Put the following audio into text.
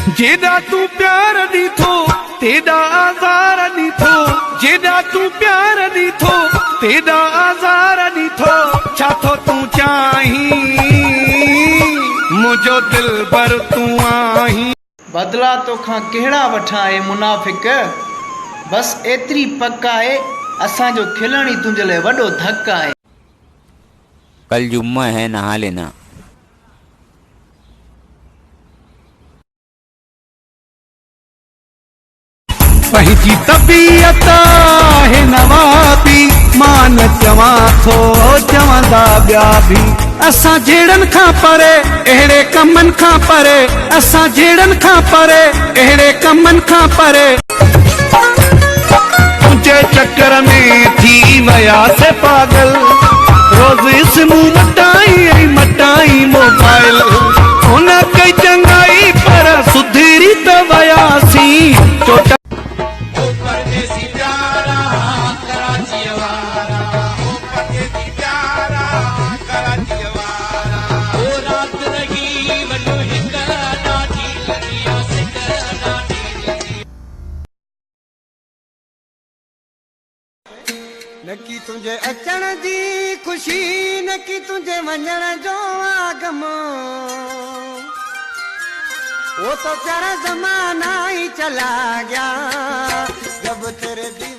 जेड़ा तू प्यार दी थो तेरा आज़ार दी थो, जेड़ा तू प्यार दी थो तेरा आज़ार दी थो, छा थो तू चाही मुझो दिल भर तू आही। बदला तो खां केड़ा वठा है मुनाफिक, बस एतरी पक्का है असा जो खिलण ही तुझे लिए वडो धक्का है। कल जुम्मा है, नहा लेना। पंहिंजी तबीयत है नवाबी, मान चवा थो चवंदा ॿिया बि, असां जहिड़नि खां परे अहिड़े कमनि खां परे, असां जहिड़नि खां परे अहिड़े कमनि खां परे, तुंहिंजे चक्कर में थी वियासीं पागल, रोज़ इस्मू मटाई मोबाइल, हुन कई चङाई पर सुधरी त वियासीं चोट। नकी तुझे अचण जी खुशी, नकी तुझे वञण जो आगम, वो तो तेरा जमाना ही चला गया जब तेरे दिल